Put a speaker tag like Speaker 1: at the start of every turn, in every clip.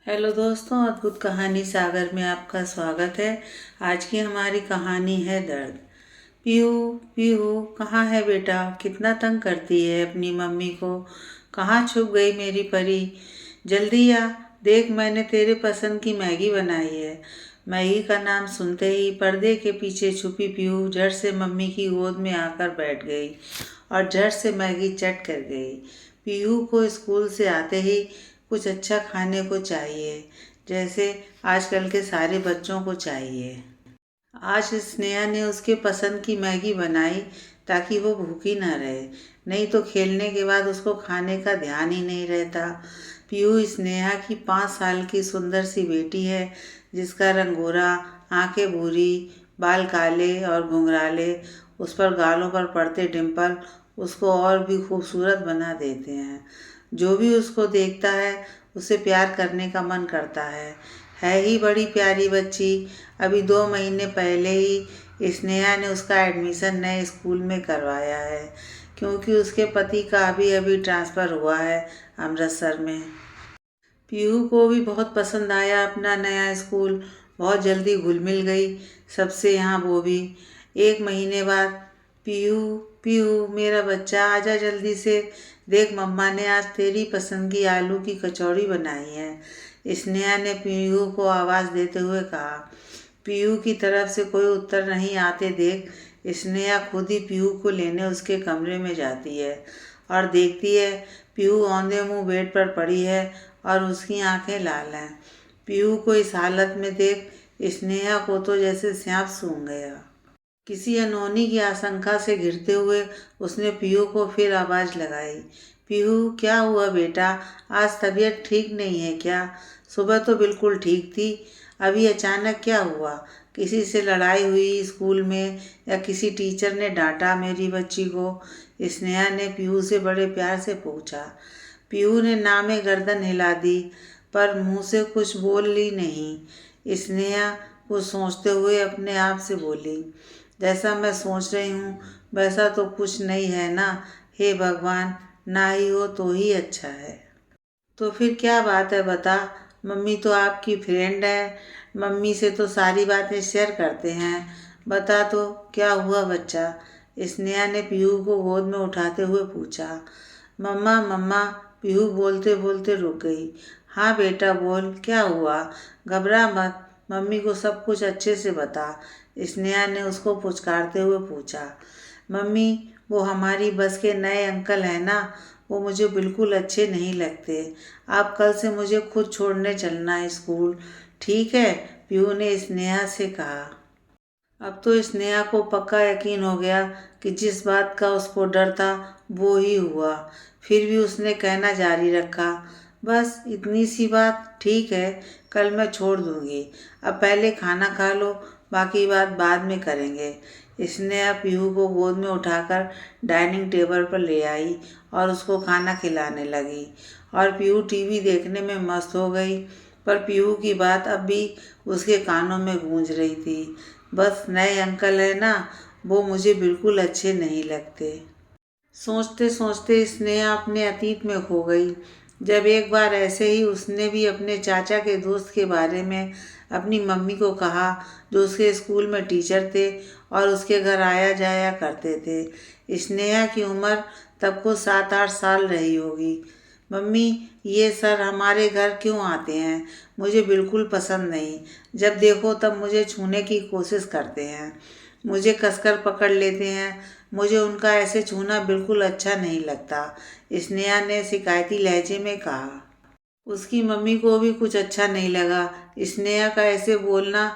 Speaker 1: Hello दोस्तों, अद्भुत कहानी सागर में आपका स्वागत है। आज की हमारी कहानी है दर्द। पीहू, पीहू कहाँ है बेटा? कितना तंग करती है अपनी मम्मी को। कहाँ छुप गई मेरी परी? जल्दी आ, देख मैंने तेरे पसंद की मैगी बनाई है। मैगी का नाम सुनते ही पर्दे के पीछे छुपी पीहू झट से मम्मी की गोद में आकर बैठ गई और झट से मैगी चट कर गई। पीहू को स्कूल से आते ही कुछ अच्छा खाने को चाहिए, जैसे आजकल के सारे बच्चों को चाहिए। आज स्नेहा ने उसके पसंद की मैगी बनाई ताकि वो भूखी ना रहे, नहीं तो खेलने के बाद उसको खाने का ध्यान ही नहीं रहता। पीहू स्नेहा की 5 साल की सुंदर सी बेटी है, जिसका रंग गोरा, आंखें भूरी, बाल काले और घुंघराले। उस पर गालों पर पड़ते डिम्पल उसको और भी खूबसूरत बना देते हैं। जो भी उसको देखता है उसे प्यार करने का मन करता है ही बड़ी प्यारी बच्ची। अभी 2 महीने पहले ही स्नेहा ने उसका एडमिशन नए स्कूल में करवाया है, क्योंकि उसके पति का अभी अभी ट्रांसफ़र हुआ है अमृतसर में। पीहू को भी बहुत पसंद आया अपना नया स्कूल। बहुत जल्दी घुल मिल गई सबसे यहाँ वो भी। 1 महीने बाद, पीहू, पीहू मेरा बच्चा आजा जल्दी से, देख मम्मा ने आज तेरी पसंद की आलू की कचौड़ी बनाई है, स्नेहा ने पीहू को आवाज़ देते हुए कहा। पीहू की तरफ से कोई उत्तर नहीं आते देख स्नेहा खुद ही पीहू को लेने उसके कमरे में जाती है और देखती है पीहू औंधे मुंह बेड पर पड़ी है और उसकी आंखें लाल हैं। पीहू को इस हालत में देख स्नेहा को तो जैसे सांप सूंघ गया। किसी अनहोनी की आशंका से घिरते हुए उसने पीहू को फिर आवाज़ लगाई। पीहू क्या हुआ बेटा? आज तबीयत ठीक नहीं है क्या? सुबह तो बिल्कुल ठीक थी, अभी अचानक क्या हुआ? किसी से लड़ाई हुई स्कूल में या किसी टीचर ने डांटा मेरी बच्ची को? स्नेहा ने पीहू से बड़े प्यार से पूछा। पीहू ने नामे गर्दन हिला दी, पर मुंह से कुछ बोल ली नहीं। स्नेहा कुछ सोचते हुए अपने आप से बोली, जैसा मैं सोच रही हूँ वैसा तो कुछ नहीं है ना। हे भगवान, ना ही हो तो ही अच्छा है। तो फिर क्या बात है बता? मम्मी तो आपकी फ्रेंड है, मम्मी से तो सारी बातें शेयर करते हैं। बता तो क्या हुआ बच्चा? स्नेहा ने पीहू को गोद में उठाते हुए पूछा। मम्मा, मम्मा, पीहू बोलते बोलते रुक गई। हाँ बेटा बोल, क्या हुआ? घबरा मत, मम्मी को सब कुछ अच्छे से बता, स्नेहा ने उसको पुचकारते हुए पूछा। मम्मी, वो हमारी बस के नए अंकल हैं ना, वो मुझे बिल्कुल अच्छे नहीं लगते। आप कल से मुझे खुद छोड़ने चलना है स्कूल, ठीक है? पीहू ने स्नेहा से कहा। अब तो स्नेहा को पक्का यकीन हो गया कि जिस बात का उसको डर था वो ही हुआ। फिर भी उसने कहना जारी रखा, बस इतनी सी बात, ठीक है, कल मैं छोड़ दूंगी। अब पहले खाना खा लो, बाकी बात बाद में करेंगे। स्नेहा पीहू को गोद में उठाकर डाइनिंग टेबल पर ले आई और उसको खाना खिलाने लगी और पीहू टीवी देखने में मस्त हो गई। पर पीहू की बात अब भी उसके कानों में गूंज रही थी। बस नए अंकल है ना, वो मुझे बिल्कुल अच्छे नहीं लगते। सोचते सोचते स्नेहा अपने अतीत में खो गई। जब एक बार ऐसे ही उसने भी अपने चाचा के दोस्त के बारे में अपनी मम्मी को कहा, जो उसके स्कूल में टीचर थे और उसके घर आया जाया करते थे। स्नेहा की उम्र तब को 7-8 साल रही होगी। मम्मी, ये सर हमारे घर क्यों आते हैं? मुझे बिल्कुल पसंद नहीं। जब देखो तब मुझे छूने की कोशिश करते हैं, मुझे कसकर पकड़ लेते हैं। मुझे उनका ऐसे छूना बिल्कुल अच्छा नहीं लगता, स्नेहा ने शिकायती लहजे में कहा। उसकी मम्मी को भी कुछ अच्छा नहीं लगा स्नेहा का ऐसे बोलना,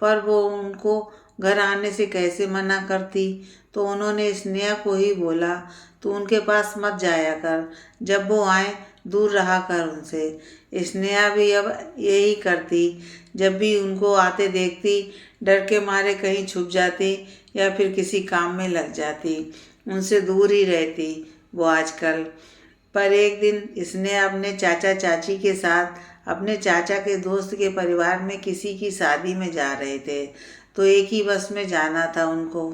Speaker 1: पर वो उनको घर आने से कैसे मना करती। तो उन्होंने स्नेहा को ही बोला, तू उनके पास मत जाया कर, जब वो आए दूर रहा कर उनसे। स्नेहा भी अब यही करती, जब भी उनको आते देखती डर के मारे कहीं छुप जाती या फिर किसी काम में लग जाती, उनसे दूर ही रहती वो आजकल। पर एक दिन इसने अपने चाचा चाची के साथ अपने चाचा के दोस्त के परिवार में किसी की शादी में जा रहे थे, तो एक ही बस में जाना था उनको।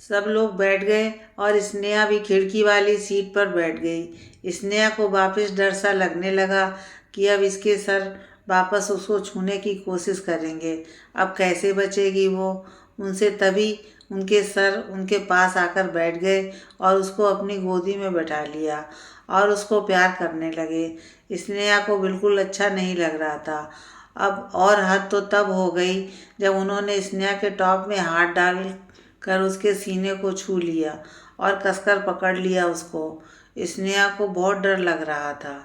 Speaker 1: सब लोग बैठ गए और स्नेहा भी खिड़की वाली सीट पर बैठ गई। स्नेहा को वापस डर सा लगने लगा कि अब इसके सर वापस उसको छूने की कोशिश करेंगे। अब कैसे बचेगी वो उनसे? तभी उनके सर उनके पास आकर बैठ गए और उसको अपनी गोदी में बैठा लिया और उसको प्यार करने लगे। स्नेहा को बिल्कुल अच्छा नहीं लग रहा था। अब और हद तो तब हो गई जब उन्होंने स्नेहा के टॉप में हाथ डाल कर उसके सीने को छू लिया और कसकर पकड़ लिया उसको। स्नेहा को बहुत डर लग रहा था।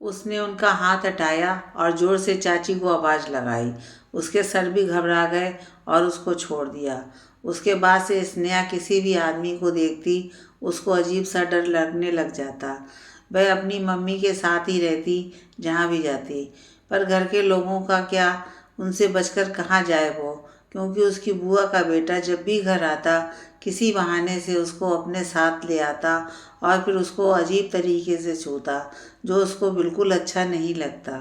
Speaker 1: उसने उनका हाथ हटाया और जोर से चाची को आवाज़ लगाई। उसके सर भी घबरा गए और उसको छोड़ दिया। उसके बाद से स्नेहा किसी भी आदमी को देखती उसको अजीब सा डर लगने लग जाता। वह अपनी मम्मी के साथ ही रहती जहाँ भी जाती, पर घर के लोगों का क्या, उनसे बचकर कहाँ जाए वो, क्योंकि उसकी बुआ का बेटा जब भी घर आता किसी बहाने से उसको अपने साथ ले आता और फिर उसको अजीब तरीके से छूता, जो उसको बिल्कुल अच्छा नहीं लगता।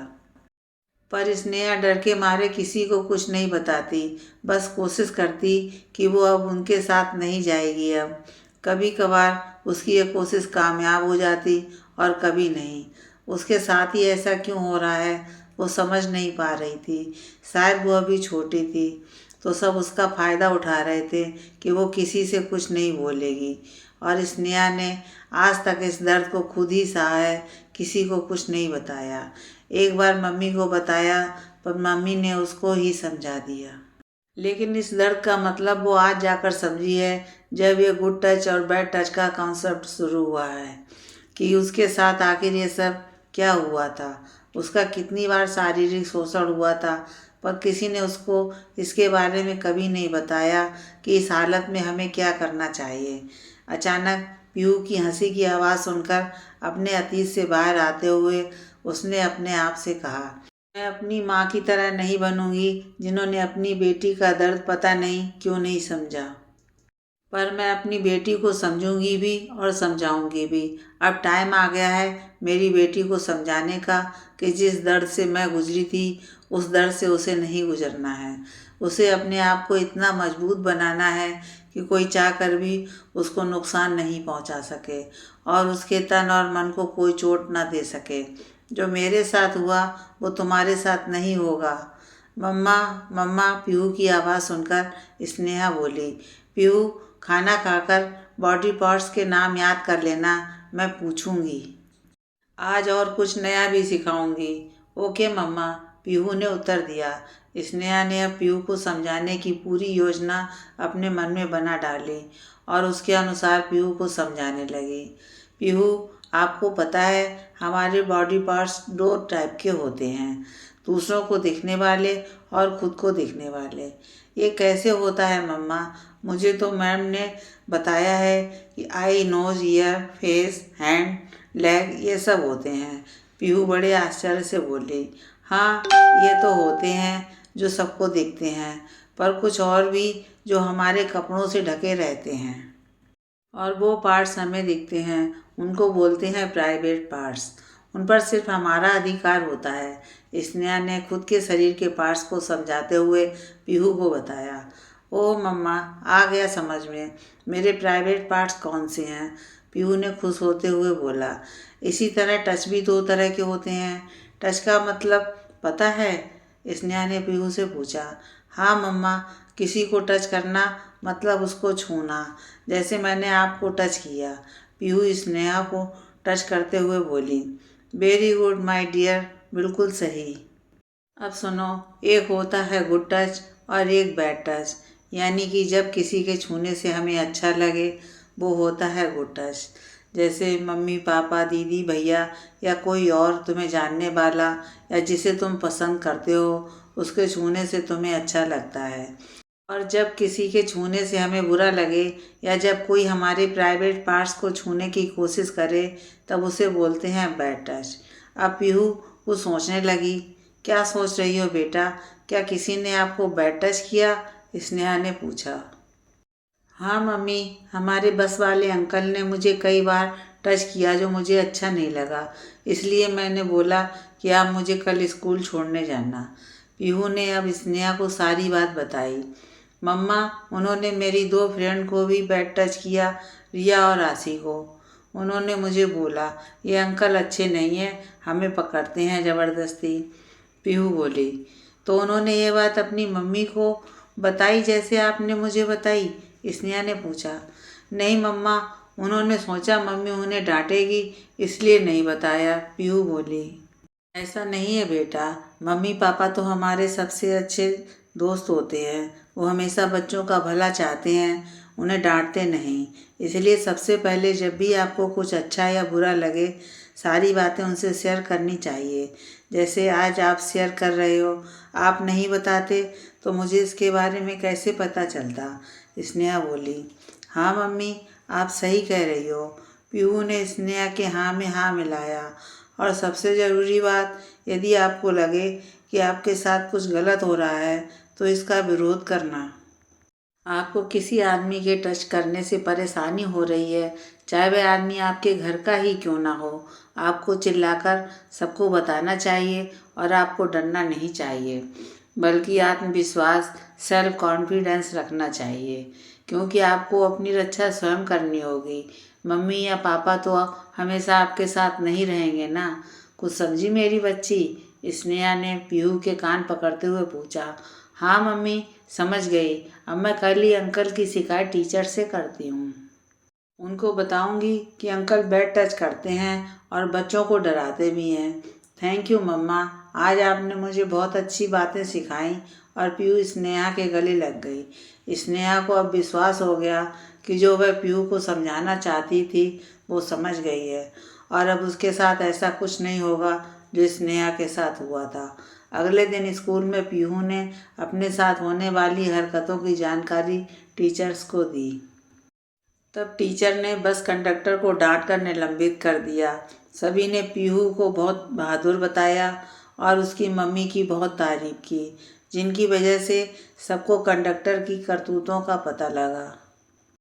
Speaker 1: पर स्नेहा डर के मारे किसी को कुछ नहीं बताती, बस कोशिश करती कि वो अब उनके साथ नहीं जाएगी। अब कभी कभार उसकी ये कोशिश कामयाब हो जाती और कभी नहीं। उसके साथ ही ऐसा क्यों हो रहा है वो समझ नहीं पा रही थी। शायद वो अभी छोटी थी तो सब उसका फ़ायदा उठा रहे थे कि वो किसी से कुछ नहीं बोलेगी, और स्नेहा ने आज तक इस दर्द को खुद ही सहा है, किसी को कुछ नहीं बताया। एक बार मम्मी को बताया पर मम्मी ने उसको ही समझा दिया। लेकिन इस दर्द का मतलब वो आज जाकर समझी है जब ये गुड टच और बैड टच का कॉन्सेप्ट शुरू हुआ है, कि उसके साथ आखिर ये सब क्या हुआ था। उसका कितनी बार शारीरिक शोषण हुआ था, पर किसी ने उसको इसके बारे में कभी नहीं बताया कि इस हालत में हमें क्या करना चाहिए। अचानक पीहू की हंसी की आवाज़ सुनकर अपने अतीत से बाहर आते हुए उसने अपने आप से कहा, मैं अपनी माँ की तरह नहीं बनूंगी जिन्होंने अपनी बेटी का दर्द पता नहीं क्यों नहीं समझा, पर मैं अपनी बेटी को समझूंगी भी और समझाऊंगी भी। अब टाइम आ गया है मेरी बेटी को समझाने का कि जिस दर्द से मैं गुजरी थी उस दर्द से उसे नहीं गुजरना है। उसे अपने आप को इतना मजबूत बनाना है कि कोई चाह कर भी उसको नुकसान नहीं पहुंचा सके और उसके तन और मन को कोई चोट ना दे सके। जो मेरे साथ हुआ वो तुम्हारे साथ नहीं होगा। मम्मा मम्मा, पीहू की आवाज़ सुनकर स्नेहा बोली। पीहू, खाना खाकर बॉडी पार्ट्स के नाम याद कर लेना, मैं पूछूंगी। आज और कुछ नया भी सिखाऊंगी। ओके मम्मा, पीहू ने उत्तर दिया। स्नेहा ने अब पीहू को समझाने की पूरी योजना अपने मन में बना डाली और उसके अनुसार पीहू को समझाने लगी। पीहू, आपको पता है हमारे बॉडी पार्ट्स दो टाइप के होते हैं, दूसरों को दिखने वाले और खुद को दिखने वाले। ये कैसे होता है मम्मा? मुझे तो मैम ने बताया है कि eye, nose, ear, face, hand, leg ये सब होते हैं। पीहू बड़े आश्चर्य से बोली। हाँ, ये तो होते हैं जो सबको दिखते हैं, पर कुछ और भी जो हमारे कपड़ों से ढके रहते हैं और वो पार्ट्स हमें दिखते हैं, उनको बोलते हैं प्राइवेट पार्ट्स। उन पर सिर्फ हमारा अधिकार होता है। स्नेहा ने खुद के शरीर के पार्ट्स को समझाते हुए पीहू को बताया। ओह मम्मा, आ गया समझ में, मेरे प्राइवेट पार्ट्स कौन से हैं? पीहू ने खुश होते हुए बोला। इसी तरह टच भी दो तरह के होते हैं। टच का मतलब पता है? स्नेहा ने पीहू से पूछा। हाँ मम्मा, किसी को टच करना मतलब उसको छूना, जैसे मैंने आपको टच किया। पीहू स्नेहा को टच करते हुए बोली। वेरी गुड माय डियर, बिल्कुल सही। अब सुनो, एक होता है गुड टच और एक बैड टच, यानी कि जब किसी के छूने से हमें अच्छा लगे वो होता है गुड टच। जैसे मम्मी पापा दीदी भैया या कोई और तुम्हें जानने वाला या जिसे तुम पसंद करते हो उसके छूने से तुम्हें अच्छा लगता है। और जब किसी के छूने से हमें बुरा लगे या जब कोई हमारे प्राइवेट पार्ट्स को छूने की कोशिश करे तब उसे बोलते हैं बैड टच। अब पीहू कुछ सोचने लगी। क्या सोच रही हो बेटा? क्या किसी ने आपको बैड टच किया? स्नेहा ने पूछा। हाँ मम्मी, हमारे बस वाले अंकल ने मुझे कई बार टच किया जो मुझे अच्छा नहीं लगा, इसलिए मैंने बोला कि आप मुझे कल स्कूल छोड़ने जाना। पीहू ने अब स्नेहा को सारी बात बताई। मम्मा, उन्होंने मेरी दो फ्रेंड को भी बैड टच किया, रिया और आशी को। उन्होंने मुझे बोला ये अंकल अच्छे नहीं हैं, हमें पकड़ते हैं ज़बरदस्ती। पीहू बोली। तो उन्होंने ये बात अपनी मम्मी को बताई जैसे आपने मुझे बताई? स्नेहा ने पूछा। नहीं मम्मा, उन्होंने सोचा मम्मी उन्हें डांटेगी इसलिए नहीं बताया, पीहू बोली। ऐसा नहीं है बेटा, मम्मी पापा तो हमारे सबसे अच्छे दोस्त होते हैं। वो हमेशा बच्चों का भला चाहते हैं, उन्हें डांटते नहीं। इसलिए सबसे पहले जब भी आपको कुछ अच्छा या बुरा लगे, सारी बातें उनसे शेयर करनी चाहिए। जैसे आज आप शेयर कर रहे हो, आप नहीं बताते तो मुझे इसके बारे में कैसे पता चलता? स्नेहा बोली। हाँ मम्मी, आप सही कह रही हो। पीहू ने स्नेहा के हाँ में हाँ मिलाया। और सबसे ज़रूरी बात, यदि आपको लगे कि आपके साथ कुछ गलत हो रहा है तो इसका विरोध करना। आपको किसी आदमी के टच करने से परेशानी हो रही है, चाहे वह आदमी आपके घर का ही क्यों ना हो, आपको चिल्लाकर सबको बताना चाहिए और आपको डरना नहीं चाहिए, बल्कि आत्मविश्वास, सेल्फ कॉन्फिडेंस रखना चाहिए, क्योंकि आपको अपनी रक्षा स्वयं करनी होगी। मम्मी या पापा तो हमेशा आपके साथ नहीं रहेंगे ना। कुछ समझी मेरी बच्ची? स्नेहा ने पीहू के कान पकड़ते हुए पूछा। हाँ मम्मी, समझ गई। अब मैं कल ही अंकल की शिकायत टीचर से करती हूँ। उनको बताऊंगी कि अंकल बेड टच करते हैं और बच्चों को डराते भी हैं। थैंक यू मम्मा, आज आपने मुझे बहुत अच्छी बातें सिखाई। और पीहू स्नेहा के गले लग गई। स्नेहा को अब विश्वास हो गया कि जो वह पीहू को समझाना चाहती थी वो समझ गई है, और अब उसके साथ ऐसा कुछ नहीं होगा जो स्नेहा के साथ हुआ था। अगले दिन स्कूल में पीहू ने अपने साथ होने वाली हरकतों की जानकारी टीचर्स को दी। तब टीचर ने बस कंडक्टर को डांट कर निलंबित कर दिया। सभी ने पीहू को बहुत बहादुर बताया और उसकी मम्मी की बहुत तारीफ की, जिनकी वजह से सबको कंडक्टर की करतूतों का पता लगा।